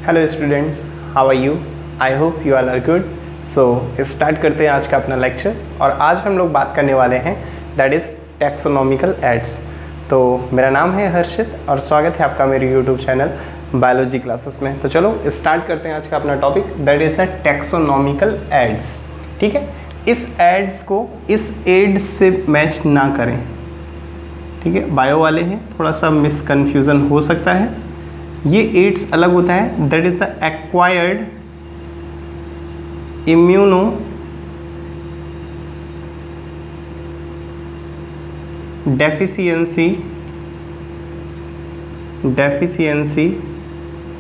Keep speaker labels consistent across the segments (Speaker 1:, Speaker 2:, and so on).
Speaker 1: Hello students, how are you? I hope you all are good. So start करते हैं आज का अपना लेक्चर। और आज हम लोग बात करने वाले हैं दैट इज़ टैक्सोनॉमिकल एड्स। तो मेरा नाम है हर्षित और स्वागत है आपका मेरे यूट्यूब चैनल बायोलॉजी क्लासेस में। तो चलो स्टार्ट करते हैं आज का अपना topic that is the taxonomical aids. ठीक है, इस एड्स को इस एड्स से मैच ना करें। ठीक है, बायो वाले हैं, थोड़ा सा मिसकन्फ्यूज़न हो सकता है। ये एड्स अलग होता है, that is the acquired immuno deficiency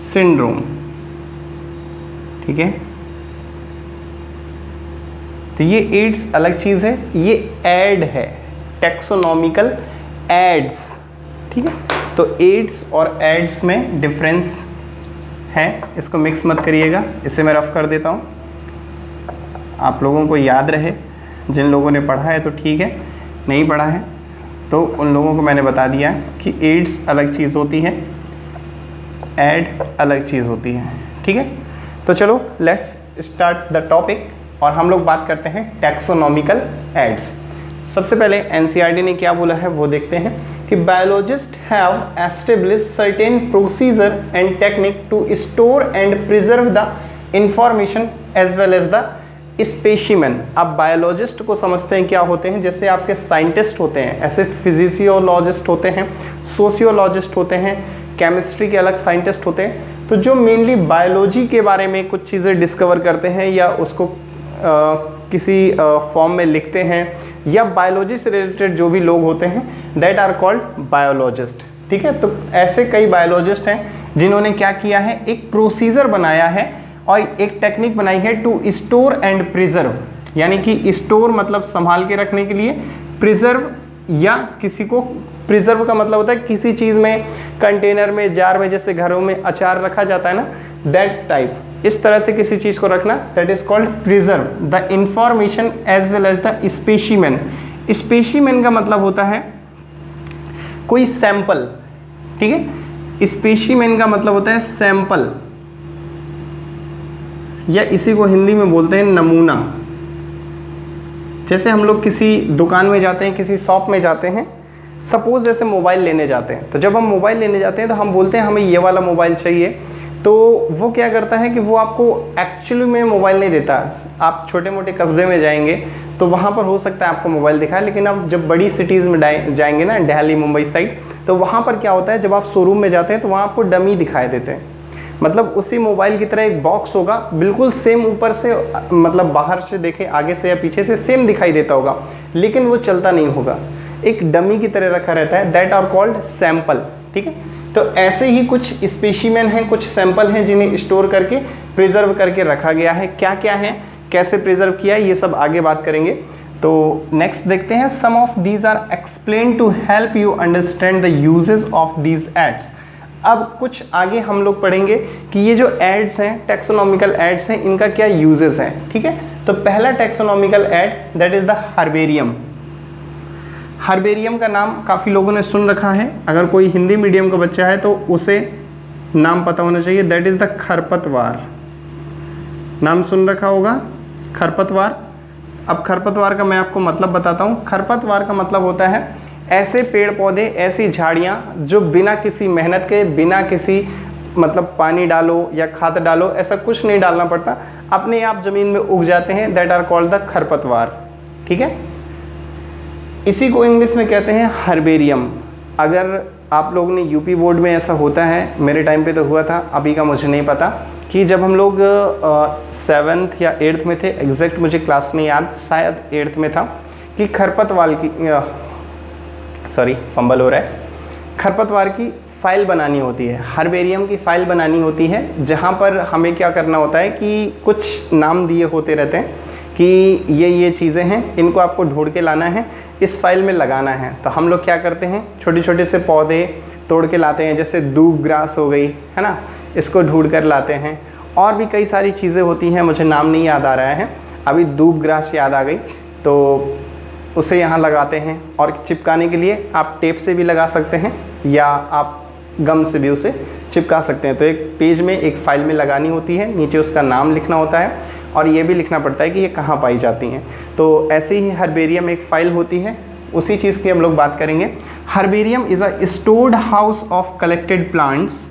Speaker 1: syndrome. ठीक है, तो ये एड्स अलग चीज़ है, ये एड है, टैक्सोनॉमिकल एड्स। ठीक है, तो एड्स और एड्स में डिफरेंस है, इसको मिक्स मत करिएगा। इसे मैं रफ कर देता हूँ, आप लोगों को याद रहे। जिन लोगों ने पढ़ा है तो ठीक है, नहीं पढ़ा है तो उन लोगों को मैंने बता दिया कि एड्स अलग चीज़ होती है, एड अलग चीज़ होती है। ठीक है, तो चलो लेट्स स्टार्ट द टॉपिक और हम लोग बात करते हैं टैक्सोनॉमिकल एड्स। सबसे पहले एनसीईआरटी ने क्या बोला है वो देखते हैं कि biologist have established certain procedure and technique to store and preserve the information as well as the specimen. आप बायोलॉजिस्ट को समझते हैं क्या होते हैं, जैसे आपके साइंटिस्ट होते हैं ऐसे फिजिसियोलॉजिस्ट होते हैं, सोशियोलॉजिस्ट होते हैं, केमिस्ट्री के अलग साइंटिस्ट होते हैं। तो जो मेनली बायोलॉजी के बारे में कुछ चीज़ें डिस्कवर करते हैं या उसको किसी फॉर्म में लिखते हैं, या बायोलॉजी से रिलेटेड जो भी लोग होते हैं दैट आर कॉल्ड बायोलॉजिस्ट। ठीक है, तो ऐसे कई बायोलॉजिस्ट हैं जिन्होंने क्या किया है, एक प्रोसीजर बनाया है और एक टेक्निक बनाई है टू स्टोर एंड प्रिजर्व। यानी कि स्टोर मतलब संभाल के रखने के लिए, प्रिजर्व या किसी को प्रिजर्व का मतलब होता है किसी चीज़ में, कंटेनर में, जार में, जैसे घरों में अचार रखा जाता है ना, दैट टाइप, इस तरह से किसी चीज़ को रखना, that is called preserve the information as well as the specimen. Specimen का मतलब होता है कोई सैंपल। ठीक है, स्पेसिमेन का मतलब होता है सैंपल, या इसी को हिंदी में बोलते हैं नमूना। जैसे हम लोग किसी दुकान में जाते हैं, किसी शॉप में जाते हैं, सपोज जैसे मोबाइल लेने जाते हैं, तो जब हम मोबाइल लेने जाते हैं तो हम बोलते हैं हमें ये वाला मोबाइल चाहिए। तो वो क्या करता है कि वो आपको एक्चुअली में मोबाइल नहीं देता। आप छोटे मोटे कस्बे में जाएंगे तो वहाँ पर हो सकता है आपको मोबाइल दिखाए, लेकिन आप जब बड़ी सिटीज़ में जाएंगे ना, दिल्ली मुंबई साइड, तो वहाँ पर क्या होता है, जब आप शोरूम में जाते हैं तो वहाँ आपको डमी दिखाई देते हैं। मतलब उसी मोबाइल की तरह एक बॉक्स होगा, बिल्कुल सेम, ऊपर से मतलब बाहर से देखें, आगे से या पीछे से सेम दिखाई देता होगा, लेकिन वो चलता नहीं होगा, एक डमी की तरह रखा रहता है, दैट आर कॉल्ड सैंपल। ठीक है, तो ऐसे ही कुछ स्पेसिमेन हैं, कुछ सैंपल हैं जिन्हें स्टोर करके प्रिजर्व करके रखा गया है। क्या क्या है, कैसे प्रिजर्व किया है, ये सब आगे बात करेंगे। तो नेक्स्ट देखते हैं, some of these are explain to help you understand the uses of these aids. अब कुछ आगे हम लोग पढ़ेंगे कि ये जो एड्स हैं, टैक्सोनॉमिकल एड्स हैं, इनका क्या यूजेस हैं। ठीक है, तो पहला taxonomical aid that is the herbarium. Herbarium का नाम काफ़ी लोगों ने सुन रखा है, अगर कोई हिंदी मीडियम का बच्चा है तो उसे नाम पता होना चाहिए, दैट इज़ द खरपतवार। नाम सुन रखा होगा, खरपतवार। अब खरपतवार का मैं आपको मतलब बताता हूँ। खरपतवार का मतलब होता है ऐसे पेड़ पौधे, ऐसी झाड़ियाँ जो बिना किसी मेहनत के, बिना किसी मतलब पानी डालो या खाद डालो, ऐसा कुछ नहीं डालना पड़ता, अपने आप ज़मीन में उग जाते हैं, दैट आर कॉल्ड द खरपतवार। ठीक है, इसी को इंग्लिश में कहते हैं हर्बेरियम। अगर आप लोगों ने यूपी बोर्ड में ऐसा होता है, मेरे टाइम पे तो हुआ था, अभी का मुझे नहीं पता, कि जब हम लोग 7th या 8th में थे, एग्जैक्ट मुझे क्लास नहीं याद, शायद 8th में था, कि खरपतवार की फंबल हो रहा है, खरपतवार की फ़ाइल बनानी होती है, हर्बेरियम की फ़ाइल बनानी होती है, जहाँ पर हमें क्या करना होता है कि कुछ नाम दिए होते रहते हैं कि ये चीज़ें हैं, इनको आपको ढूंढ के लाना है, इस फाइल में लगाना है। तो हम लोग क्या करते हैं, छोटे छोटे से पौधे तोड़ के लाते हैं, जैसे दूब ग्रास हो गई है ना, इसको ढूंढ कर लाते हैं। और भी कई सारी चीज़ें होती हैं, मुझे नाम नहीं याद आ रहा है, अभी दूब ग्रास याद आ गई, तो उसे यहाँ लगाते हैं। और चिपकाने के लिए आप टेप से भी लगा सकते हैं या आप गम से भी उसे चिपका सकते हैं। तो एक पेज में एक फ़ाइल में लगानी होती है, नीचे उसका नाम लिखना होता है और ये भी लिखना पड़ता है कि ये कहाँ पाई जाती हैं। तो ऐसे ही हर्बेरियम एक फ़ाइल होती है, उसी चीज़ की हम लोग बात करेंगे। Herbarium is a stored house of collected plants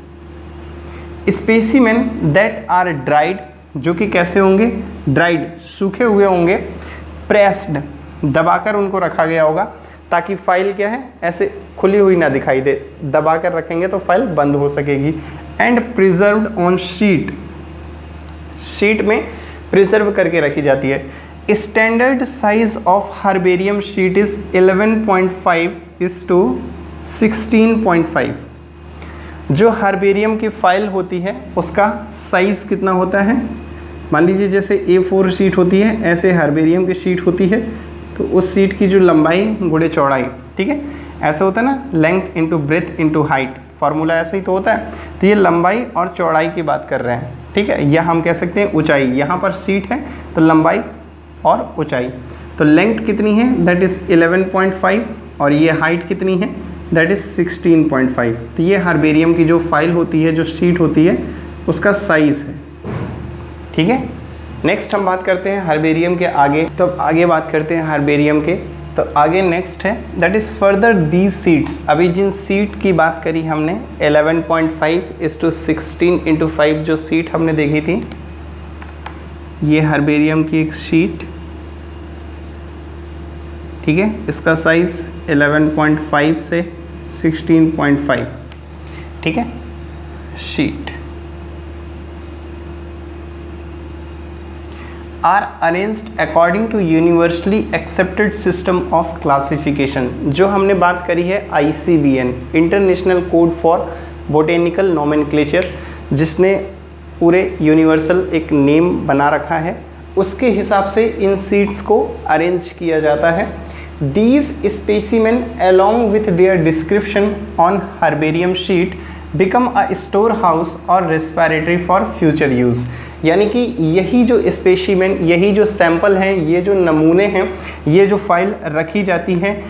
Speaker 1: specimen that are dried, जो कि कैसे होंगे, ड्राइड, सूखे हुए होंगे, प्रेस्ड, दबाकर उनको रखा गया होगा ताकि फाइल क्या है ऐसे खुली हुई ना दिखाई दे, दबाकर रखेंगे तो फाइल बंद हो सकेगी। And preserved on sheet, sheet में प्रिजर्व करके रखी जाती है। Standard size of herbarium sheet is 11.5:16.5। जो हर्बेरियम की फ़ाइल होती है उसका साइज़ कितना होता है, मान लीजिए जैसे A4 शीट होती है, ऐसे हर्बेरियम की शीट होती है, तो उस शीट की जो लंबाई गुणे चौड़ाई, ठीक है, ऐसा होता है ना, length into breadth into height, formula ऐसा ही तो होता है। तो ये लंबाई और चौड़ाई की बात कर रहे हैं, ठीक है, या हम कह सकते हैं ऊंचाई। यहाँ पर शीट है तो लंबाई और ऊंचाई, तो लेंथ कितनी है, दैट इज़ 11.5, और ये हाइट कितनी है, दैट इज़ 16.5। तो ये हर्बेरियम की जो फाइल होती है, जो शीट होती है, उसका साइज़ है, ठीक है। नेक्स्ट हम बात करते हैं हर्बेरियम के आगे, तो आगे बात करते हैं हर्बेरियम के, तो आगे नेक्स्ट है that is further these seats. अभी जिन सीट की बात करी हमने 11.5:16:5 जो सीट हमने देखी थी, ये हर्बेरियम की एक शीट, ठीक है, इसका साइज़ 11.5 से 16.5, ठीक है, sheet are arranged according to universally accepted system of classification. जो हमने बात करी है ICBN, international code for botanical nomenclature, जिसने पूरे यूनिवर्सल एक नेम बना रखा है, उसके हिसाब से इन सीड्स को अरेंज किया जाता है। These specimen along with their description on herbarium sheet become a storehouse or repository for future use। यानी कि यही जो स्पेसिमेन, यही जो सैंपल हैं, ये जो नमूने हैं, ये जो फाइल रखी जाती हैं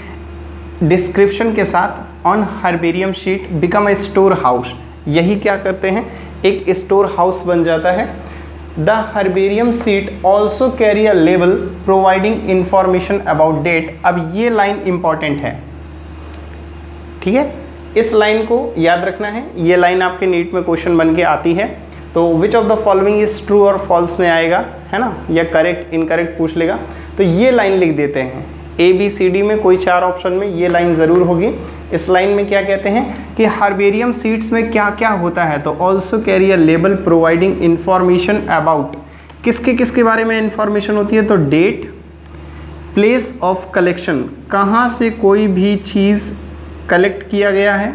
Speaker 1: डिस्क्रिप्शन के साथ on herbarium sheet become a store house. यही क्या करते हैं, एक स्टोर हाउस बन जाता है। The herbarium sheet also carry a label providing information about date. अब ये लाइन इंपॉर्टेंट है, ठीक है, इस लाइन को याद रखना है। ये लाइन आपके नीट में क्वेश्चन बन के आती है, तो which of the following is true और फॉल्स में आएगा, है ना, या करेक्ट इनकरेक्ट पूछ लेगा, तो ये लाइन लिख देते हैं। ABCD में कोई 4 ऑप्शन में ये लाइन ज़रूर होगी। इस लाइन में क्या कहते हैं कि हर्बेरियम सीड्स में क्या क्या होता है, तो also carry a label providing information about, किसके किसके बारे में इंफॉर्मेशन होती है, तो डेट, प्लेस ऑफ कलेक्शन, कहाँ से कोई भी चीज़ कलेक्ट किया गया है,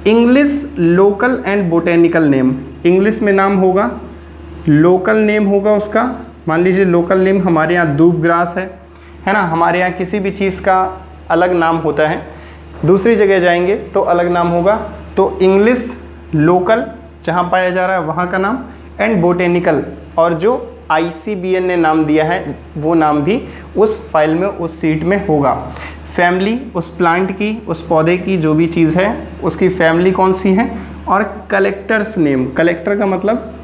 Speaker 1: English, local and botanical name, English में नाम होगा, लोकल नेम होगा उसका, मान लीजिए लोकल नेम हमारे यहाँ दूब ग्रास है ना, हमारे यहाँ किसी भी चीज़ का अलग नाम होता है, दूसरी जगह जाएंगे तो अलग नाम होगा। तो इंग्लिश, लोकल जहाँ पाया जा रहा है वहाँ का नाम, एंड बोटेनिकल, और जो ICBN ने नाम दिया है वो नाम भी उस फाइल में, उस सीट में होगा। फैमिली, उस प्लांट की, उस पौधे की जो भी चीज़ है उसकी फैमिली कौन सी है, और कलेक्टर्स नेम, कलेक्टर का मतलब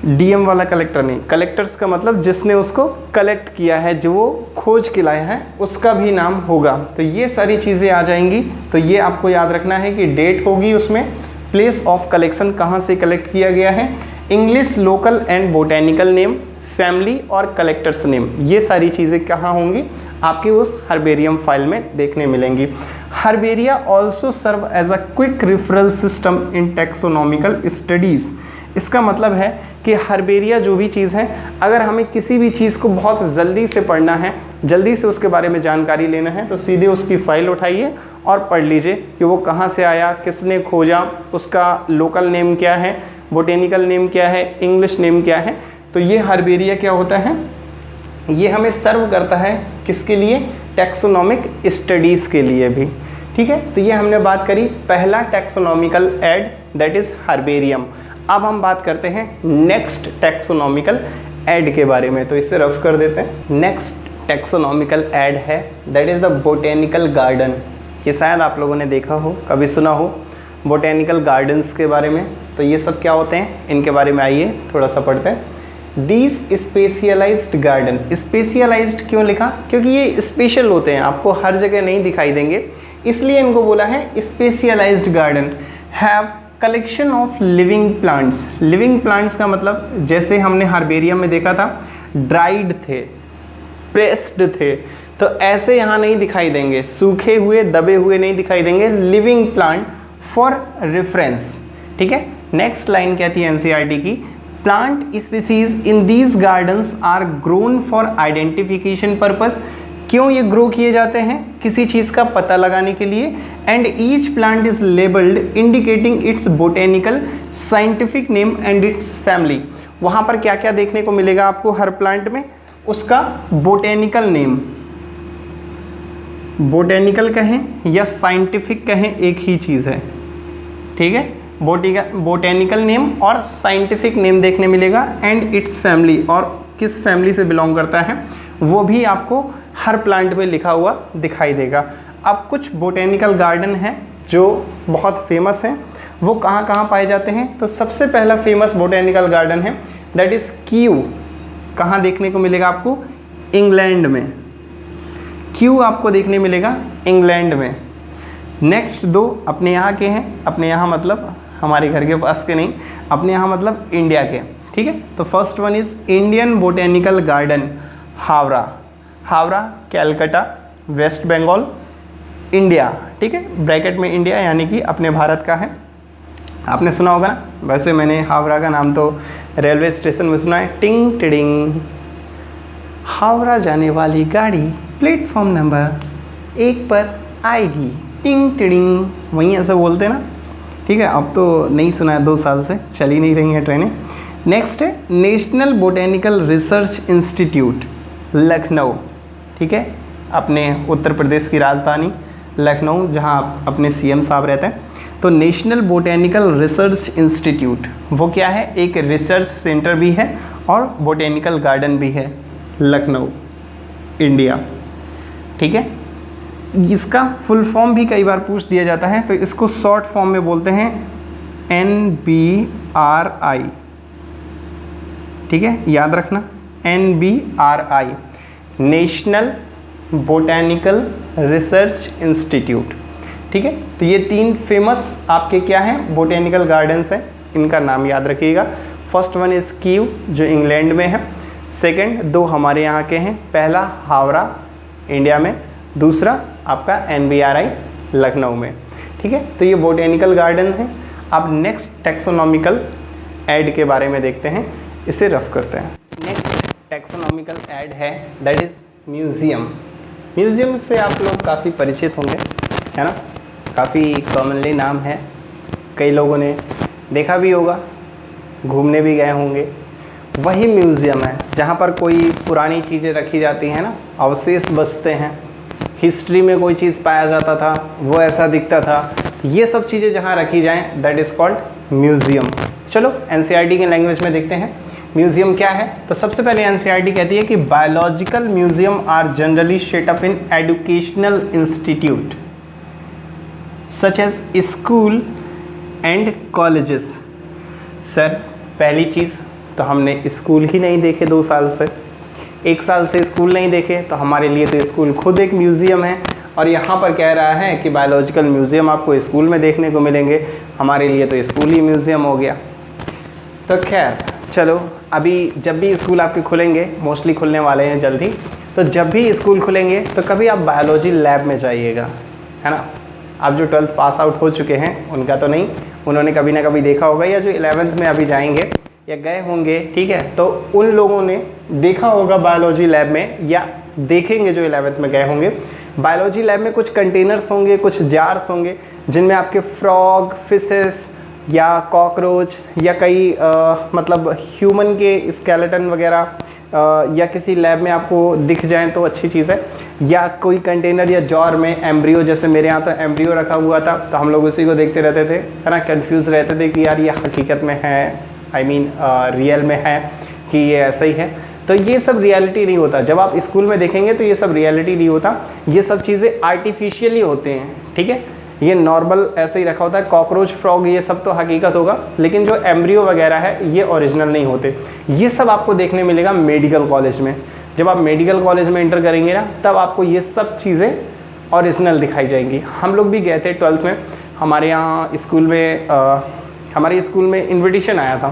Speaker 1: DM वाला कलेक्टर नहीं, कलेक्टर्स का मतलब जिसने उसको कलेक्ट किया है, जो वो खोज के लाया है, उसका भी नाम होगा। तो ये सारी चीज़ें आ जाएंगी। तो ये आपको याद रखना है कि डेट होगी उसमें, प्लेस ऑफ कलेक्शन कहाँ से कलेक्ट किया गया है, English, local and botanical name, family और कलेक्टर्स नेम, ये सारी चीज़ें कहाँ होंगी, आपके उस हर्बेरियम फाइल में देखने मिलेंगी। Herbaria also serve as a quick referral system in taxonomical studies. इसका मतलब है कि हर्बेरिया जो भी चीज़ है, अगर हमें किसी भी चीज़ को बहुत जल्दी से पढ़ना है, जल्दी से उसके बारे में जानकारी लेना है, तो सीधे उसकी फ़ाइल उठाइए और पढ़ लीजिए कि वो कहाँ से आया, किसने खोजा, उसका लोकल नेम क्या है, बोटेनिकल नेम क्या है, इंग्लिश नेम क्या है। तो ये हर्बेरिया क्या होता है, ये हमें सर्व करता है किसके लिए, टैक्सोनॉमिक स्टडीज़ के लिए भी, ठीक है। तो ये हमने बात करी पहला taxonomical add, that is herbarium. अब हम बात करते हैं नेक्स्ट टैक्सोनॉमिकल ऐड के बारे में, तो इसे रफ कर देते हैं। नेक्स्ट टैक्सोनॉमिकल ऐड है that is the botanical garden. ये शायद आप लोगों ने देखा हो, कभी सुना हो। बोटेनिकल गार्डन्स के बारे में। तो ये सब क्या होते हैं, इनके बारे में आइए थोड़ा सा पढ़ते हैं। दीज स्पेशलाइज्ड गार्डन, स्पेशलाइज्ड क्यों लिखा, क्योंकि ये स्पेशल होते हैं, आपको हर जगह नहीं दिखाई देंगे, इसलिए इनको बोला है specialized garden. Have collection of living plants, living plants का मतलब जैसे हमने हार्बेरियम में देखा था ड्राइड थे, प्रेस्ड थे, तो ऐसे यहाँ नहीं दिखाई देंगे, सूखे हुए दबे हुए नहीं दिखाई देंगे, लिविंग प्लांट फॉर रेफरेंस। ठीक है, नेक्स्ट लाइन कहती है एनसीईआरटी की, plant species in these gardens are grown for identification purpose. क्यों ये ग्रो किए जाते हैं, किसी चीज़ का पता लगाने के लिए। And each plant is labelled indicating it's botanical scientific name and it's family. वहाँ पर क्या क्या देखने को मिलेगा आपको हर प्लांट में, उसका बोटेनिकल नेम, बोटेनिकल कहें या साइंटिफिक कहें एक ही चीज़ है। ठीक है, बोटेनिकल नेम और साइंटिफिक नेम देखने मिलेगा, एंड इट्स फैमिली, और किस फैमिली से बिलोंग करता है वो भी आपको हर प्लांट में लिखा हुआ दिखाई देगा। अब कुछ बोटेनिकल गार्डन हैं जो बहुत फेमस हैं, वो कहाँ कहाँ पाए जाते हैं। तो सबसे पहला फेमस बोटेनिकल गार्डन है दैट इज़ कीव। कहाँ देखने को मिलेगा आपको, इंग्लैंड में। कीव आपको देखने मिलेगा इंग्लैंड में। नेक्स्ट दो अपने यहाँ के हैं, अपने यहाँ मतलब हमारे घर के पास के नहीं, अपने यहाँ मतलब इंडिया के। ठीक है, तो first one is Indian botanical garden Howrah, Howrah Calcutta West Bengal India. ठीक है, ब्रैकेट में इंडिया यानी कि अपने भारत का है, आपने सुना होगा ना। वैसे मैंने हावड़ा का नाम तो रेलवे स्टेशन में सुना है, टिंग टिडिंग हावड़ा जाने वाली गाड़ी प्लेटफॉर्म नंबर 1 पर आएगी, टिंग टिडिंग, वहीं ऐसे बोलते हैं ना। ठीक है, अब तो नहीं सुना है, 2 साल से चल ही नहीं रही हैं ट्रेनें। नेक्स्ट है national botanical research institute Lucknow. ठीक है, अपने उत्तर प्रदेश की राजधानी लखनऊ, जहाँ अपने सीएम साहब रहते हैं। तो नेशनल बोटेनिकल रिसर्च इंस्टीट्यूट वो क्या है, एक रिसर्च सेंटर भी है और बोटेनिकल गार्डन भी है, लखनऊ इंडिया। ठीक है, इसका फुल फॉर्म भी कई बार पूछ दिया जाता है, तो इसको शॉर्ट फॉर्म में बोलते हैं NBRI। ठीक है, याद रखना NBRI, national botanical research institute. ठीक है, तो ये 3 फेमस आपके क्या हैं, बोटेनिकल गार्डन्स हैं, इनका नाम याद रखिएगा। फर्स्ट वन इज़ कीव जो इंग्लैंड में है, सेकंड 2 हमारे यहाँ के हैं, पहला हावड़ा इंडिया में, दूसरा आपका NBRI लखनऊ में। ठीक है, तो ये बोटेनिकल गार्डन है। अब नेक्स्ट टैक्सोनॉमिकल ऐड के बारे में देखते हैं, इसे रफ करते हैं। नेक्स्ट टैक्सोनॉमिकल ऐड है दैट इज़ म्यूज़ियम। म्यूज़ियम से आप लोग काफ़ी परिचित होंगे, है ना, काफ़ी कॉमनली नाम है, कई लोगों ने देखा भी होगा, घूमने भी गए होंगे। वही म्यूज़ियम है जहाँ पर कोई पुरानी चीज़ें रखी जाती हैं ना, अवशेष बचते हैं, हिस्ट्री में कोई चीज़ पाया जाता था, वो ऐसा दिखता था, ये सब चीज़ें जहाँ रखी जाएं दैट इज़ कॉल्ड म्यूज़ियम। चलो एनसीईआरटी के लैंग्वेज में देखते हैं म्यूज़ियम क्या है। तो सबसे पहले एनसीईआरटी कहती है कि biological museum are generally set up in educational institute such as school and colleges. Sir पहली चीज़ तो हमने स्कूल ही नहीं देखे 2 साल से, 1 साल से स्कूल नहीं देखे, तो हमारे लिए तो स्कूल खुद एक म्यूज़ियम है। और यहाँ पर कह रहा है कि बायोलॉजिकल म्यूज़ियम आपको स्कूल में देखने को मिलेंगे, हमारे लिए तो स्कूल ही म्यूज़ियम हो गया। तो खैर चलो, अभी जब भी स्कूल आपके खुलेंगे, मोस्टली खुलने वाले हैं जल्दी, तो जब भी स्कूल खुलेंगे तो कभी आप बायोलॉजी लैब में जाइएगा, है ना। आप जो 12th पास आउट हो चुके हैं उनका तो नहीं, उन्होंने कभी ना कभी देखा होगा, या जो 11th में अभी जाएंगे या गए होंगे, ठीक है, तो उन लोगों ने देखा होगा बायोलॉजी लैब में, या देखेंगे जो 11th में गए होंगे। बायोलॉजी लैब में कुछ कंटेनर्स होंगे, कुछ जार्स होंगे, जिनमें आपके फ्रॉग, फिशेस या कॉकरोच या कई मतलब ह्यूमन के स्केलेटन वगैरह या किसी लैब में आपको दिख जाएं तो अच्छी चीज़ है। या कोई कंटेनर या जॉर में एम्ब्रियो, जैसे मेरे यहाँ तो एम्ब्रियो रखा हुआ था, तो हम लोग उसी को देखते रहते थे, है ना, कंफ्यूज रहते थे कि यार ये हकीकत में है, आई मीन रियल में है कि ये ऐसा ही है। तो ये सब रियलिटी नहीं होता, जब आप स्कूल में देखेंगे तो ये सब रियलिटी नहीं होता, ये सब चीज़ें आर्टिफिशियली होते हैं। ठीक है, ये नॉर्मल ऐसे ही रखा होता है। कॉकरोच, फ्रॉग, ये सब तो हकीकत होगा, लेकिन जो एम्ब्रियो वगैरह है ये ओरिजिनल नहीं होते। ये सब आपको देखने मिलेगा मेडिकल कॉलेज में। जब आप मेडिकल कॉलेज में एंटर करेंगे ना, तब आपको ये सब चीज़ें ओरिजिनल दिखाई जाएंगी। हम लोग भी गए थे 12th में, हमारे यहाँ स्कूल में हमारे स्कूल में इन्विटेशन आया था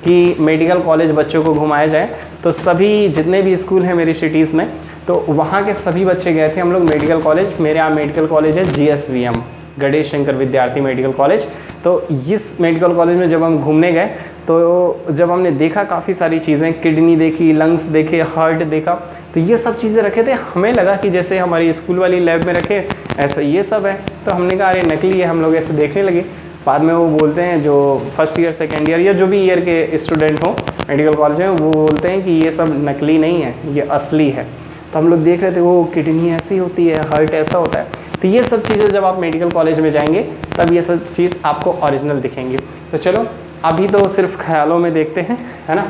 Speaker 1: कि मेडिकल कॉलेज बच्चों को घुमाया जाए। तो सभी जितने भी स्कूल हैं मेरी सिटीज़ में, तो वहाँ के सभी बच्चे गए थे हम लोग मेडिकल कॉलेज। मेरे यहाँ मेडिकल कॉलेज है GSVM, गणेश शंकर विद्यार्थी मेडिकल कॉलेज। तो इस मेडिकल कॉलेज में जब हम घूमने गए, तो जब हमने देखा काफ़ी सारी चीज़ें, किडनी देखी, लंग्स देखे, हार्ट देखा, तो ये सब चीज़ें रखे थे। हमें लगा कि जैसे हमारी स्कूल वाली लैब में रखे ऐसा ये सब है। तो हमने कहा अरे नकली है, हम लोग ऐसे देखने लगे। बाद में वो बोलते हैं, जो फर्स्ट ईयर, सेकेंड ईयर या जो भी ईयर के स्टूडेंट हों मेडिकल कॉलेज में, वो बोलते हैं कि ये सब नकली नहीं है, ये असली है। तो हम लोग देख रहे थे वो किडनी ऐसी होती है, हार्ट ऐसा होता है। तो ये सब चीज़ें जब आप मेडिकल कॉलेज में जाएंगे तब ये सब चीज़ आपको ओरिजिनल दिखेंगी। तो चलो अभी तो सिर्फ ख्यालों में देखते हैं, है ना।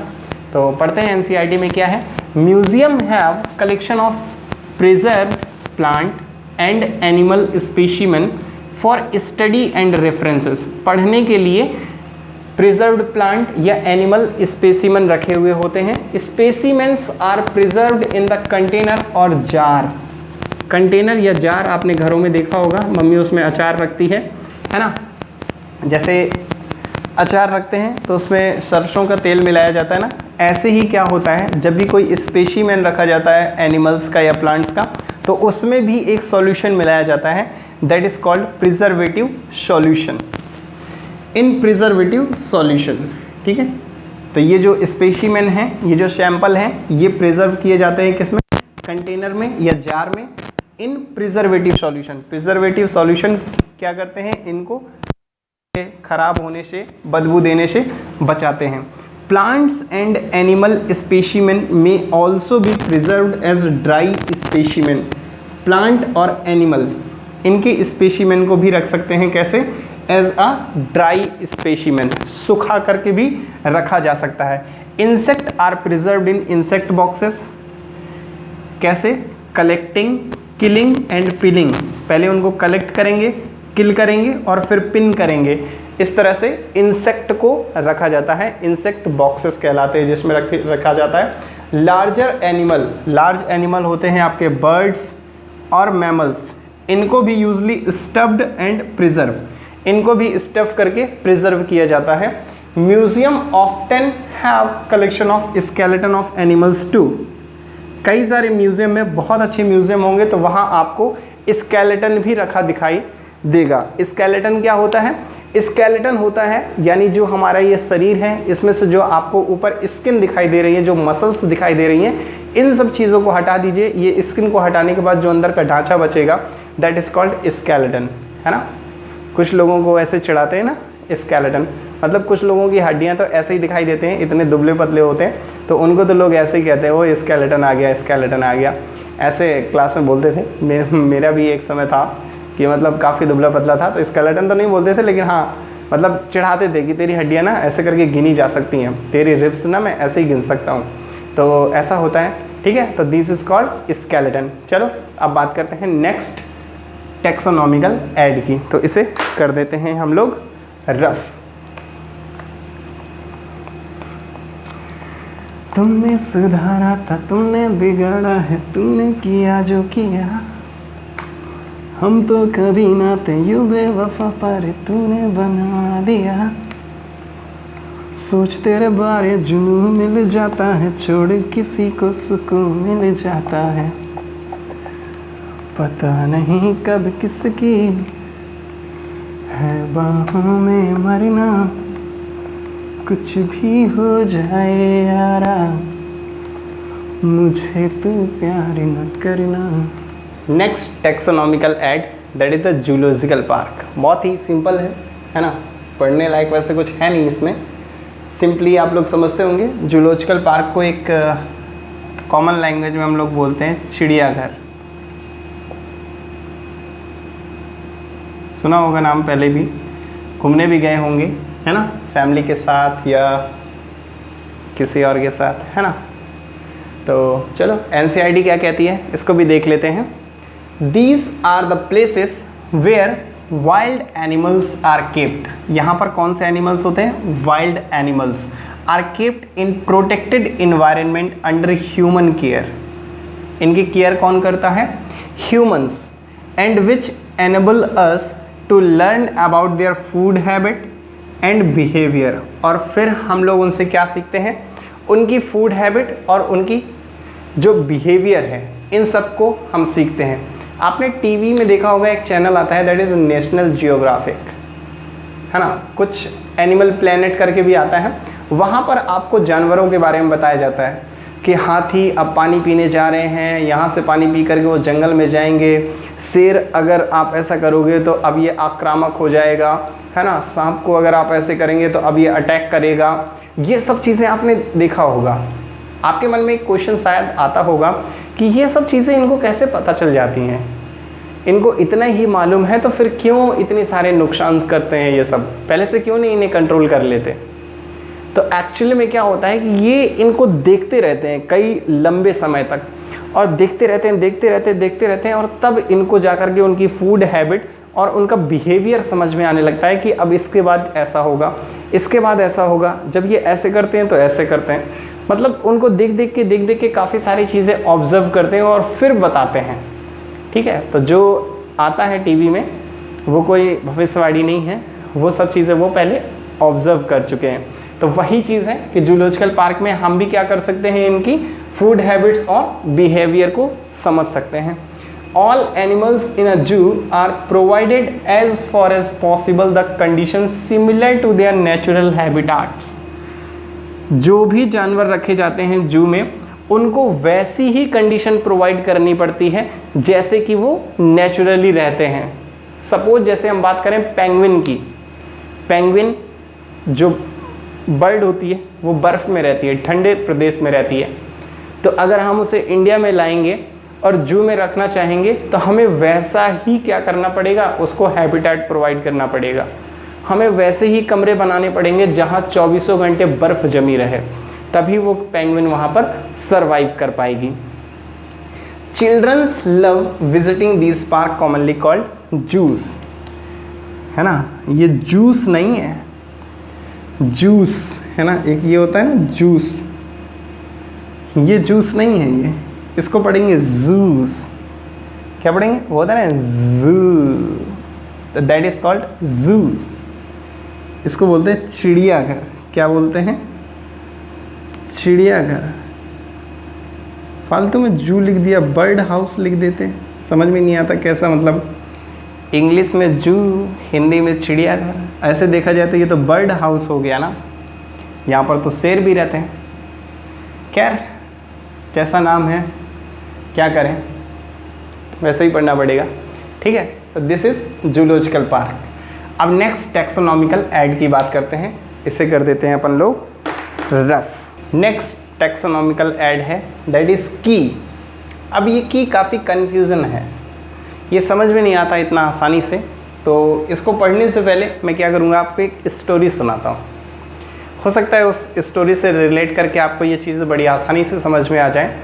Speaker 1: तो पढ़ते हैं NCERT में क्या है। Museum have collection of preserve plant and animal specimen for study and references. पढ़ने के लिए प्रिजर्व्ड प्लांट या एनिमल स्पेसिमेन रखे हुए होते हैं। Specimens are preserved in the container और जार। कंटेनर या जार आपने घरों में देखा होगा, मम्मी उसमें अचार रखती है ना। जैसे अचार रखते हैं तो उसमें सरसों का तेल मिलाया जाता है ना, ऐसे ही क्या होता है, जब भी कोई स्पेसिमेन रखा जाता है एनिमल्स का या प्लांट्स का, तो उसमें भी एक सॉल्यूशन मिलाया जाता है, that is called preservative solution. In preservative solution, ठीक है। तो ये जो स्पेसिमेन है, ये जो सैंपल हैं, ये प्रिजर्व किए जाते हैं किसमें, कंटेनर में या जार में, इन प्रिजर्वेटिव सॉल्यूशन। प्रिजर्वेटिव सॉल्यूशन क्या करते हैं, इनको खराब होने से, बदबू देने से बचाते हैं। Plants and animal specimen may also be preserved as dry specimen. Plant और एनिमल, इनके स्पेसिमेन को भी रख सकते हैं कैसे, एज अ ड्राई स्पेसिमेन, सुखा करके भी रखा जा सकता है। Insect are preserved in insect boxes. कैसे, कलेक्टिंग, किलिंग एंड पिलिंग। पहले उनको कलेक्ट करेंगे, किल करेंगे और फिर पिन करेंगे। इस तरह से इंसेक्ट को रखा जाता है, इंसेक्ट बॉक्सेस कहलाते हैं जिसमें रखा जाता है। लार्जर एनिमल, लार्ज एनिमल होते हैं आपके बर्ड्स और मैमल्स, इनको भी यूजली स्टफ्ड एंड प्रिजर्व, इनको भी स्टफ करके प्रिजर्व किया जाता है। Museum often have collection of skeleton of animals too. कई सारे म्यूजियम में, बहुत अच्छे म्यूजियम होंगे तो वहाँ आपको स्केलेटन भी रखा दिखाई देगा। स्केलेटन क्या होता है, स्केलेटन होता है यानी जो हमारा ये शरीर है, इसमें से जो आपको ऊपर स्किन दिखाई दे रही है, जो मसल्स दिखाई दे रही हैं, इन सब चीज़ों को हटा दीजिए। ये स्किन को हटाने के बाद जो अंदर का ढांचा बचेगा, दैट इज़ कॉल्ड स्केलेटन, है ना। कुछ लोगों को ऐसे चिढ़ाते हैं ना स्केलेटन, मतलब कुछ लोगों की हड्डियां तो ऐसे ही दिखाई देते हैं, इतने दुबले पतले होते हैं, तो उनको तो लोग ऐसे ही कहते हैं, वो स्केलेटन आ गया, स्केलेटन आ गया, ऐसे क्लास में बोलते थे। मेरा भी एक समय था कि मतलब काफ़ी दुबला पतला था, तो स्केलेटन तो नहीं बोलते थे, लेकिन हाँ मतलब चिढ़ाते थे कि तेरी हड्डियाँ ना ऐसे करके गिनी जा सकती हैं, तेरी रिब्स ना मैं ऐसे ही गिन सकता हूँ, तो ऐसा होता है, ठीक है। तो दिस इज कॉल्ड स्केलेटन। चलो अब बात करते हैं नेक्स्ट टेक्सोनॉमिकल ऐड की, तो इसे कर देते हैं हम लोग रफ। तुमने सुधारा था, तुमने बिगाड़ा है, तुमने किया जो किया, हम तो कभी ना थे यूं बेवफा, पर तूने बना दिया। सोच तेरे बारे जुनून मिल जाता है, छोड़ किसी को सुकून मिल जाता है, पता नहीं कब किसकी है बाहों में मरना, कुछ भी हो जाए यारा, मुझे तू प्यार न करना। Next taxonomical add, that is the zoological park. बहुत ही सिंपल है ना, पढ़ने लायक वैसे कुछ है नहीं इसमें, सिंपली आप लोग समझते होंगे। जूलॉजिकल पार्क को एक कॉमन लैंग्वेज में हम लोग बोलते हैं चिड़ियाघर। सुना होगा नाम, पहले भी घूमने भी गए होंगे, है ना, फैमिली के साथ या किसी और के साथ, है ना। तो चलो NCERT क्या कहती है इसको भी देख लेते हैं। These are the places where wild animals are kept, यहाँ पर कौन से एनिमल्स होते हैं? Wild animals are kept in protected environment under human care. इनकी केयर कौन करता है? Humans. And which enable us to learn about their food habit and behaviour. और फिर हम लोग उनसे क्या सीखते हैं? उनकी फूड हैबिट और उनकी जो बिहेवियर है, इन सब को हम सीखते हैं। आपने टीवी में देखा होगा, एक चैनल आता है दैट इज़ नेशनल जियोग्राफिक, है ना, कुछ एनिमल प्लेनेट करके भी आता है। वहाँ पर आपको जानवरों के बारे में बताया जाता है कि हाथी अब पानी पीने जा रहे हैं, यहाँ से पानी पी करके वो जंगल में जाएंगे। शेर अगर आप ऐसा करोगे तो अब ये आक्रामक हो जाएगा, है ना। सांप को अगर आप ऐसे करेंगे तो अब ये अटैक करेगा। ये सब चीज़ें आपने देखा होगा। आपके मन में एक क्वेश्चन शायद आता होगा कि ये सब चीज़ें इनको कैसे पता चल जाती हैं? इनको इतना ही मालूम है तो फिर क्यों इतने सारे नुकसान करते हैं? ये सब पहले से क्यों नहीं इन्हें कंट्रोल कर लेते? तो एक्चुअली में क्या होता है कि ये इनको देखते रहते हैं कई लंबे समय तक, और देखते रहते हैं और तब इनको जाकर के उनकी फूड हैबिट और उनका बिहेवियर समझ में आने लगता है कि अब इसके बाद ऐसा होगा, इसके बाद ऐसा होगा, जब ये ऐसे करते हैं तो ऐसे करते हैं। मतलब उनको देख देख के काफ़ी सारी चीज़ें ऑब्जर्व करते हैं और फिर बताते हैं। ठीक है, तो जो आता है टीवी में वो कोई भविष्यवाणी नहीं है, वो सब चीज़ें वो पहले ऑब्जर्व कर चुके हैं। तो वही चीज़ है कि जूलॉजिकल पार्क में हम भी क्या कर सकते हैं? इनकी फूड हैबिट्स और बिहेवियर को समझ सकते हैं। All animals in a zoo are provided as far as possible the conditions similar to their natural habitats। जो भी जानवर रखे जाते हैं जू में, उनको वैसी ही कंडीशन प्रोवाइड करनी पड़ती है जैसे कि वो नेचुरली रहते हैं। सपोज जैसे हम बात करें पेंगुइन की, पेंगुइन जो बर्ड होती है वो बर्फ़ में रहती है, ठंडे प्रदेश में रहती है। तो अगर हम उसे इंडिया में लाएंगे और जू में रखना चाहेंगे तो हमें वैसा ही क्या करना पड़ेगा? उसको हैबिटेट प्रोवाइड करना पड़ेगा। हमें वैसे ही कमरे बनाने पड़ेंगे जहाँ 24 घंटे बर्फ़ जमी रहे, तभी वो पेंगुइन वहाँ पर सरवाइव कर पाएगी। Childrens love visiting these park commonly called zoos, है ना। ये जूस नहीं है, जूस है ना, एक ये होता है ना जूस, ये जूस नहीं है, ये इसको पढ़ेंगे जूस। क्या पढ़ेंगे? वो होता है ना जू, तो दैट इज कॉल्ड जूस। इसको बोलते हैं चिड़ियाघर। क्या बोलते हैं? चिड़ियाघर। फालतू में जू लिख दिया, बर्ड हाउस लिख देते, समझ में नहीं आता कैसा, मतलब इंग्लिश में जू, हिंदी में चिड़ियाघर। ऐसे देखा जाए तो ये तो बर्ड हाउस हो गया ना, यहाँ पर तो शेर भी रहते हैं। खैर, जैसा नाम है क्या करें, वैसे ही पढ़ना पड़ेगा। ठीक है, तो दिस इज जूलॉजिकल पार्क। अब नेक्स्ट टैक्सोनॉमिकल ऐड की बात करते हैं, इसे कर देते हैं अपन लोग रफ। नेक्स्ट टैक्सोनॉमिकल ऐड है दैट इज की। अब ये की काफ़ी कन्फ्यूज़न है, ये समझ में नहीं आता इतना आसानी से, तो इसको पढ़ने से पहले मैं क्या करूँगा, आपको एक स्टोरी सुनाता हूँ। हो सकता है उस स्टोरी से रिलेट करके आपको ये चीज़ बड़ी आसानी से समझ में आ जाए।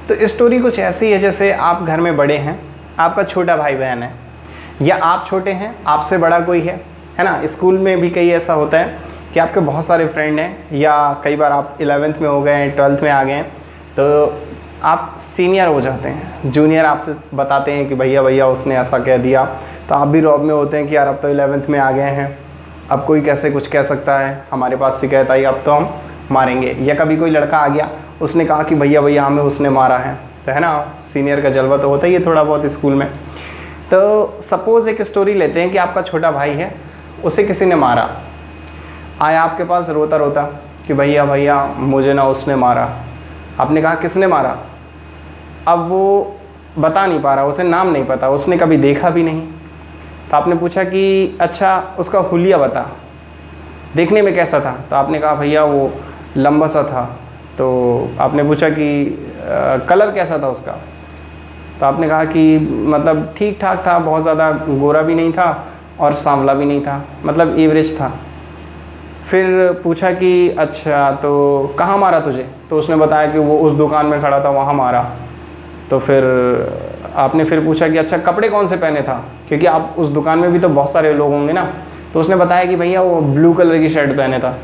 Speaker 1: तो स्टोरी कुछ ऐसी है, जैसे आप घर में बड़े हैं, आपका छोटा भाई बहन है, या आप छोटे हैं, आपसे बड़ा कोई है ना। स्कूल में भी कई ऐसा होता है कि आपके बहुत सारे फ्रेंड हैं, या कई बार आप 11th में हो गए हैं, 12th में आ गए हैं, तो आप सीनियर हो जाते हैं। जूनियर आपसे बताते हैं कि भैया उसने ऐसा कह दिया, तो आप भी रौब में होते हैं कि यार अब तो 11th में आ गए हैं, अब कोई कैसे कुछ कह सकता है, हमारे पास शिकायत आई, अब तो हम मारेंगे। या कभी कोई लड़का आ गया, उसने कहा कि भैया हमें उसने मारा है, तो है ना, सीनियर का जलवा तो होता ही है थोड़ा बहुत स्कूल में। तो सपोज़ एक स्टोरी लेते हैं कि आपका छोटा भाई है, उसे किसी ने मारा, आया आपके पास रोता रोता कि भैया मुझे ना उसने मारा। आपने कहा किसने मारा? अब वो बता नहीं पा रहा, उसे नाम नहीं पता, उसने कभी देखा भी नहीं। तो आपने पूछा कि अच्छा उसका हुलिया बता, देखने में कैसा था? तो आपने कहा भैया वो लंबा सा था। तो आपने पूछा कि कलर कैसा था उसका? तो आपने कहा कि मतलब ठीक ठाक था, बहुत ज़्यादा गोरा भी नहीं था और सांवला भी नहीं था, मतलब एवरेज था। फिर पूछा कि अच्छा तो कहाँ मारा तुझे? तो उसने बताया कि वो उस दुकान में खड़ा था, वहाँ मारा। तो फिर आपने फिर पूछा कि अच्छा कपड़े कौन से पहने था, क्योंकि आप उस दुकान में भी तो बहुत सारे लोग होंगे ना। तो उसने बताया कि भैया वो ब्लू कलर की शर्ट पहने था।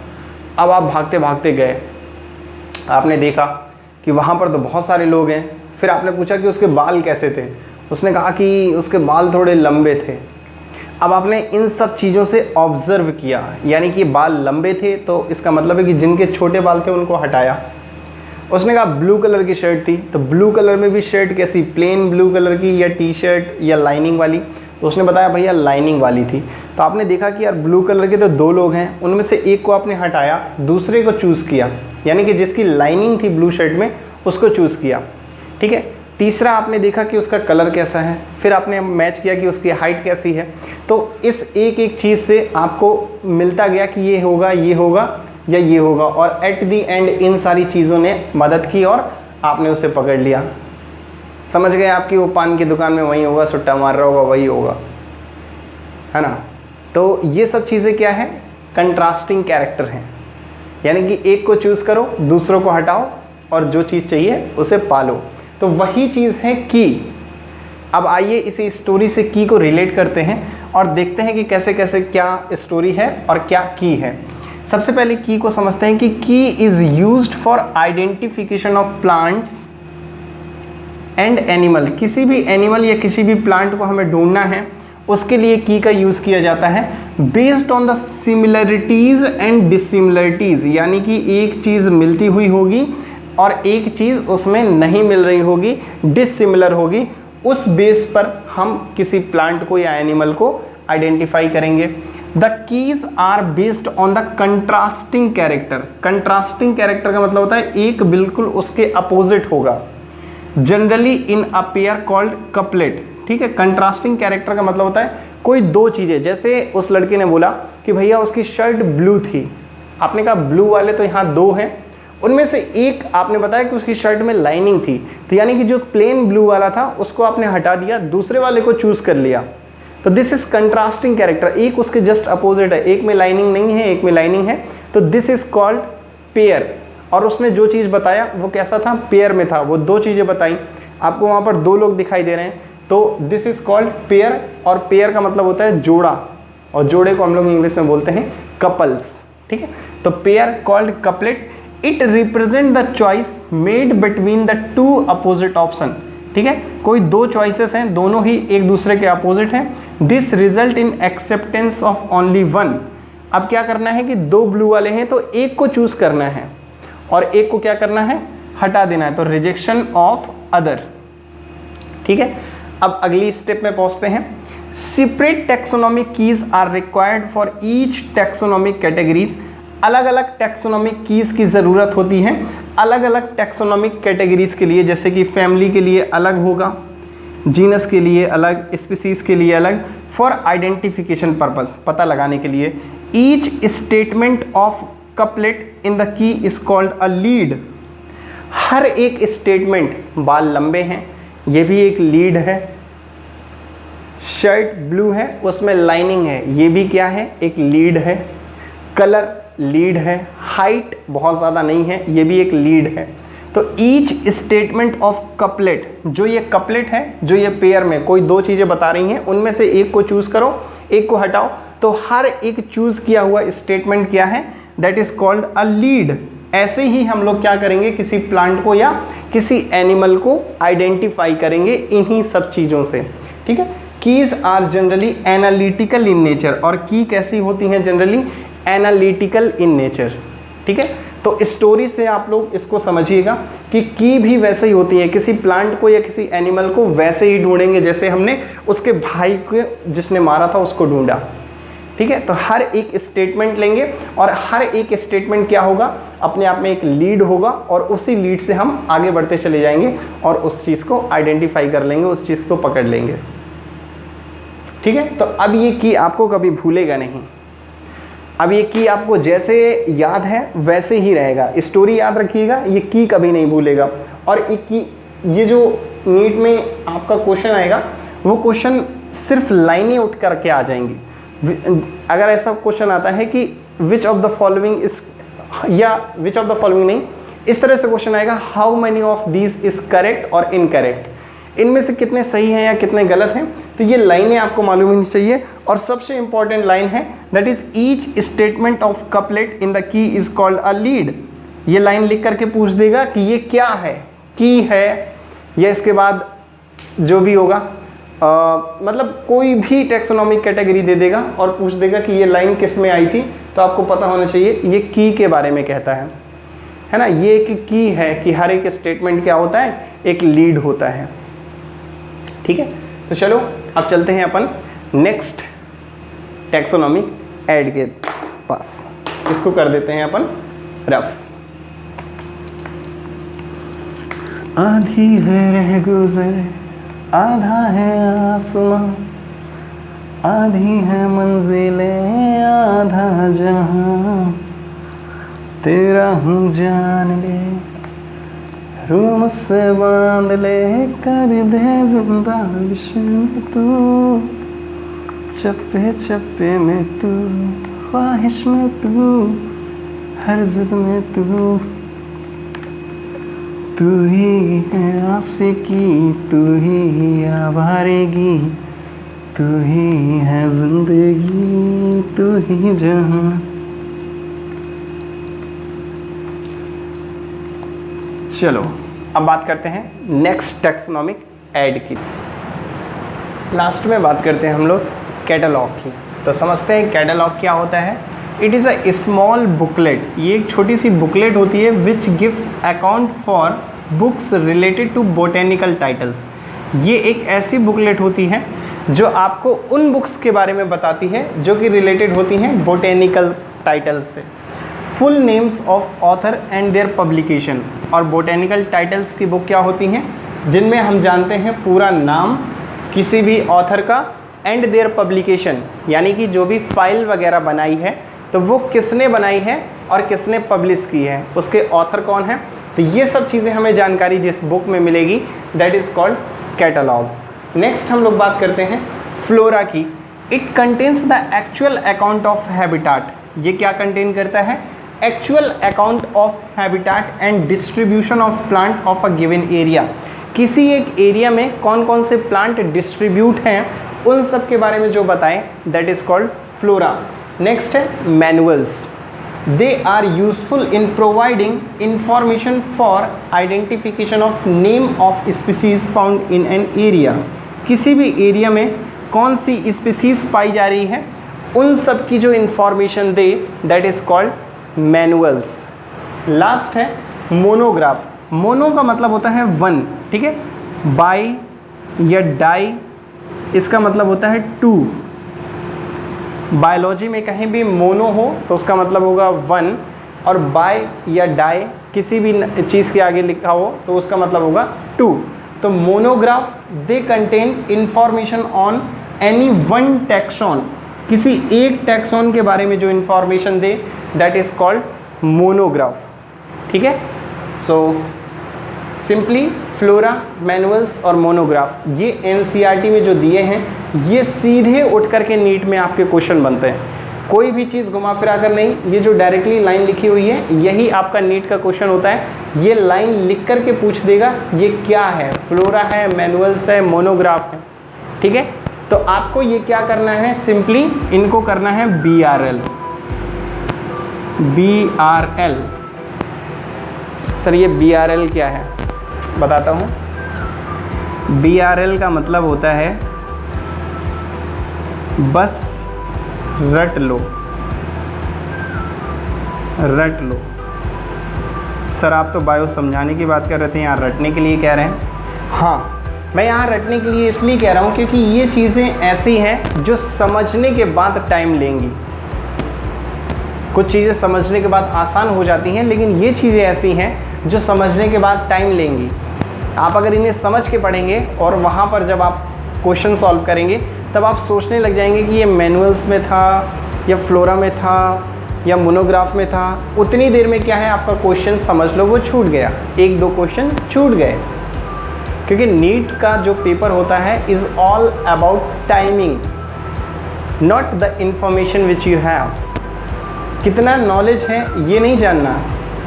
Speaker 1: अब आप भागते भागते गए, आपने देखा कि वहाँ पर तो बहुत सारे लोग हैं। फिर आपने पूछा कि उसके बाल कैसे थे, उसने कहा कि उसके बाल थोड़े लंबे थे। अब आपने इन सब चीज़ों से ऑब्ज़र्व किया, यानी कि बाल लंबे थे तो इसका मतलब है कि जिनके छोटे बाल थे उनको हटाया। उसने कहा ब्लू कलर की शर्ट थी, तो ब्लू कलर में भी शर्ट कैसी, प्लेन ब्लू कलर की या टी शर्ट या लाइनिंग वाली? तो उसने बताया भैया लाइनिंग वाली थी। तो आपने देखा कि यार ब्लू कलर के तो दो लोग हैं, उनमें से एक को आपने हटाया, दूसरे को चूज़ किया, यानी कि जिसकी लाइनिंग थी ब्लू शर्ट में उसको चूज़ किया। ठीक है। तीसरा आपने देखा कि उसका कलर कैसा है, फिर आपने मैच किया कि उसकी हाइट कैसी है। तो इस एक एक चीज़ से आपको मिलता गया कि ये होगा, ये होगा या ये होगा, और एट दी एंड इन सारी चीज़ों ने मदद की और आपने उसे पकड़ लिया। समझ गए आपकी वो पान की दुकान में वही होगा, सुट्टा मार रहा होगा वही होगा, है ना। तो ये सब चीज़ें क्या है, कंट्रास्टिंग कैरेक्टर हैं, यानी कि एक को चूज़ करो, दूसरों को हटाओ और जो चीज़ चाहिए उसे पालो। तो वही चीज़ है की। अब आइए इसी स्टोरी से की को रिलेट करते हैं और देखते हैं कि कैसे कैसे क्या स्टोरी है और क्या की है। सबसे पहले की को समझते हैं कि की is used for identification of plants and animal. किसी भी एनिमल या किसी भी प्लांट को हमें ढूंढना है, उसके लिए की का यूज़ किया जाता है based on the similarities and dissimilarities, यानी कि एक चीज़ मिलती हुई होगी और एक चीज़ उसमें नहीं मिल रही होगी, डिसिमिलर होगी। उस बेस पर हम किसी प्लांट को या एनिमल को आइडेंटिफाई करेंगे। The keys are based on the contrasting character. Contrasting character का मतलब होता है एक बिल्कुल उसके अपोजिट होगा, generally in a pair called couplet. ठीक है। कंट्रास्टिंग कैरेक्टर का मतलब होता है कोई दो चीज़ें, जैसे उस लड़के ने बोला कि भैया उसकी शर्ट ब्लू थी, आपने कहा ब्लू वाले तो यहाँ दो हैं, उनमें से एक आपने बताया कि उसकी शर्ट में लाइनिंग थी, तो यानी कि जो प्लेन ब्लू वाला था उसको आपने हटा दिया, दूसरे वाले को चूज कर लिया। तो दिस इज कंट्रास्टिंग कैरेक्टर, एक उसके जस्ट अपोजिट है, एक में लाइनिंग नहीं है, एक में लाइनिंग है, तो दिस इज कॉल्ड पेयर। और उसने जो चीज़ बताया वो कैसा था, पेयर में था, वो दो चीज़ें बताई, आपको वहाँ पर दो लोग दिखाई दे रहे हैं, तो दिस इज कॉल्ड पेयर। और पेयर का मतलब होता है जोड़ा, और जोड़े को हम लोग इंग्लिश में बोलते हैं कपल्स। ठीक है। तो pair called couplet, it represent the choice made between the two opposite option. ठीक है। कोई दो चॉइसेस हैं, दोनों ही एक दूसरे के अपोजिट हैं। This result in acceptance of only one. अब क्या करना है कि दो ब्लू वाले हैं तो एक को चूज करना है और एक को क्या करना है, हटा देना है, तो रिजेक्शन ऑफ अदर। ठीक है। अब अगली स्टेप में पहुंचते हैं। Separate taxonomic keys are required for each taxonomic categories. अलग अलग टैक्सोनॉमिक कीज की ज़रूरत होती है अलग अलग टैक्सोनॉमिक कैटेगरीज के लिए, जैसे कि फैमिली के लिए अलग होगा, जीनस के लिए अलग, स्पीसीज के लिए अलग, फॉर आइडेंटिफिकेशन पर्पस, पता लगाने के लिए। Each statement of couplet in the key is called a lead. हर एक स्टेटमेंट, बाल लंबे हैं, ये भी एक लीड है, शर्ट ब्लू है उसमें लाइनिंग है, ये भी क्या है, एक लीड है, कलर लीड है, हाइट बहुत ज़्यादा नहीं है, ये भी एक लीड है। तो ईच स्टेटमेंट ऑफ कपलेट, जो ये कपलेट है, जो ये पेयर में कोई दो चीज़ें बता रही हैं, उनमें से एक को चूज़ करो, एक को हटाओ, तो हर एक चूज़ किया हुआ स्टेटमेंट क्या है, that is called a lead. ऐसे ही हम लोग क्या करेंगे, किसी प्लांट को या किसी एनिमल को आइडेंटिफाई करेंगे इन्हीं सब चीज़ों से। ठीक है। Keys are generally analytical in nature, और की कैसी होती हैं, जनरली एनालिटिकल इन नेचर। ठीक है। तो स्टोरी से आप लोग इसको समझिएगा कि की भी वैसे ही होती है, किसी प्लांट को या किसी एनिमल को वैसे ही ढूंढेंगे जैसे हमने उसके भाई को जिसने मारा था उसको ढूंढा। ठीक है। तो हर एक स्टेटमेंट लेंगे और हर एक स्टेटमेंट क्या होगा, अपने आप में एक लीड होगा, और उसी लीड से हम आगे बढ़ते चले जाएंगे और उस चीज़ को आइडेंटिफाई कर लेंगे, उस चीज़ को पकड़ लेंगे। ठीक है। तो अब ये की आपको कभी भूलेगा नहीं, अब ये की आपको जैसे याद है वैसे ही रहेगा, स्टोरी याद रखिएगा, ये की कभी नहीं भूलेगा। और ये जो नीट में आपका क्वेश्चन आएगा वो क्वेश्चन सिर्फ लाइनें उठ करके आ जाएंगी। अगर ऐसा क्वेश्चन आता है कि which of the following is, या विच ऑफ द फॉलोइंग नहीं, इस तरह से क्वेश्चन आएगा, how many of these is correct और इनकरेक्ट, इनमें से कितने सही हैं या कितने गलत हैं, तो ये लाइनें आपको मालूम होनी चाहिए। और सबसे इंपॉर्टेंट लाइन है that is each statement of couplet in the key is called a lead. ये लाइन लिख करके पूछ देगा कि ये क्या है, की है, या इसके बाद जो भी होगा मतलब कोई भी टेक्सोनॉमिक कैटेगरी दे देगा और पूछ देगा कि ये लाइन किस में आई थी। तो आपको पता होना चाहिए ये की के बारे में कहता है ना। ये एक की है कि हर एक स्टेटमेंट क्या होता है, एक लीड होता है। ठीक है, तो चलो अब चलते हैं अपन नेक्स्ट टेक्सोनॉमिक ऐड के पास। इसको कर देते हैं अपन रफ। आधी है रह गुजर, आधा है आसमां, आधी है मंजिलें, आधा जहां, तेरा हूँ जान ले, रूह मुझसे बांध ले, कर दे जिंदा विश्व तू, चप्पे चप्पे में तू, ख्वाहिश में तू, हर जिद में तू, तू ही है आशिकी, तू ही आवारगी, तू ही है जिंदगी, तू ही जहां। चलो अब बात करते हैं नेक्स्ट टेक्सोनॉमिक ऐड की। लास्ट में बात करते हैं हम लोग कैटलॉग की। तो समझते हैं कैटलॉग क्या होता है। It is a small booklet, ये एक छोटी सी बुकलेट होती है which gives account for books related to botanical titles. ये एक ऐसी बुकलेट होती है जो आपको उन बुक्स के बारे में बताती है जो कि रिलेटेड होती हैं बोटेनिकल टाइटल से। Full names of author and their publication. और बोटेनिकल टाइटल्स की बुक क्या होती हैं, जिनमें हम जानते हैं पूरा नाम किसी भी ऑथर का एंड देयर पब्लिकेशन, यानी कि जो भी फाइल वगैरह बनाई है तो वो किसने बनाई है और किसने पब्लिश की है, उसके ऑथर कौन है। तो ये सब चीज़ें हमें जानकारी जिस बुक में मिलेगी that is called catalogue. Next हम लोग बात करते हैं फ्लोरा की। It contains the actual account of habitat. ये क्या कंटेन करता है, actual account of habitat and distribution of plant of a given area. किसी एक एरिया में कौन कौन से प्लांट डिस्ट्रीब्यूट हैं उन सब के बारे में जो बताएं that is called flora. Next है manuals. They are useful in providing information for identification of name of species found in an area. किसी भी एरिया में कौन सी स्पीसीज पाई जा रही है उन सब की जो information they that is called manuals. Last है मोनोग्राफ। मोनो का मतलब होता है वन, ठीक है। बाई या डाई इसका मतलब होता है टू। बायोलॉजी में कहीं भी मोनो हो तो उसका मतलब होगा वन, और बाय या डाई किसी भी चीज़ के आगे लिखा हो तो उसका मतलब होगा टू। तो monograph they contain information on any one taxon. किसी एक टैक्सॉन के बारे में जो information they that is called monograph, ठीक है। सो सिंपली फ्लोरा, मैनुअल्स और मोनोग्राफ ये एनसीईआरटी में जो दिए हैं ये सीधे उठ करके नीट में आपके क्वेश्चन बनते हैं। कोई भी चीज़ घुमा फिरा कर नहीं, ये जो डायरेक्टली लाइन लिखी हुई है यही आपका नीट का क्वेश्चन होता है। ये लाइन लिख करके पूछ देगा ये क्या है, फ्लोरा है, मैनुअल्स है, मोनोग्राफ है, ठीक है। तो आपको ये क्या करना है, सिंपली इनको करना है BRL। BRL सर ये BRL क्या है बताता हूँ। BRL का मतलब होता है बस रट लो, रट लो। सर आप तो बायो समझाने की बात कर रहे थे, यहाँ रटने के लिए कह रहे हैं। हाँ मैं यहाँ रटने के लिए इसलिए कह रहा हूँ क्योंकि ये चीज़ें ऐसी हैं जो समझने के बाद टाइम लेंगी। कुछ चीज़ें समझने के बाद आसान हो जाती हैं, लेकिन ये चीज़ें ऐसी हैं जो समझने के बाद टाइम लेंगी। आप अगर इन्हें समझ के पढ़ेंगे और वहाँ पर जब आप क्वेश्चन सॉल्व करेंगे तब आप सोचने लग जाएंगे कि ये मैनुअल्स में था या फ्लोरा में था या मोनोग्राफ में था। उतनी देर में क्या है आपका क्वेश्चन समझ लो वो छूट गया, एक दो क्वेश्चन छूट गए। क्योंकि नीट का जो पेपर होता है is all about timing, not the information which you have. कितना नॉलेज है ये नहीं जानना,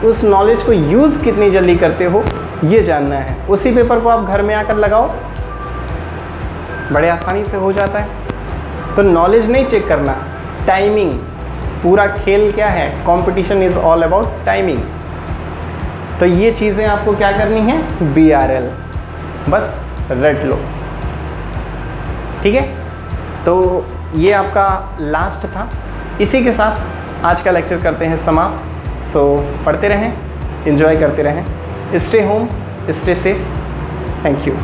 Speaker 1: उस नॉलेज को यूज़ कितनी जल्दी करते हो ये जानना है। उसी पेपर को आप घर में आकर लगाओ, बड़े आसानी से हो जाता है। तो नॉलेज नहीं चेक करना, टाइमिंग, पूरा खेल क्या है, competition is all about timing. तो ये चीज़ें आपको क्या करनी है, BRL बस रट लो, ठीक है। तो ये आपका लास्ट था। इसी के साथ आज का लेक्चर करते हैं समाप्त। सो पढ़ते रहें, एंजॉय करते रहें, stay home, stay safe, thank you.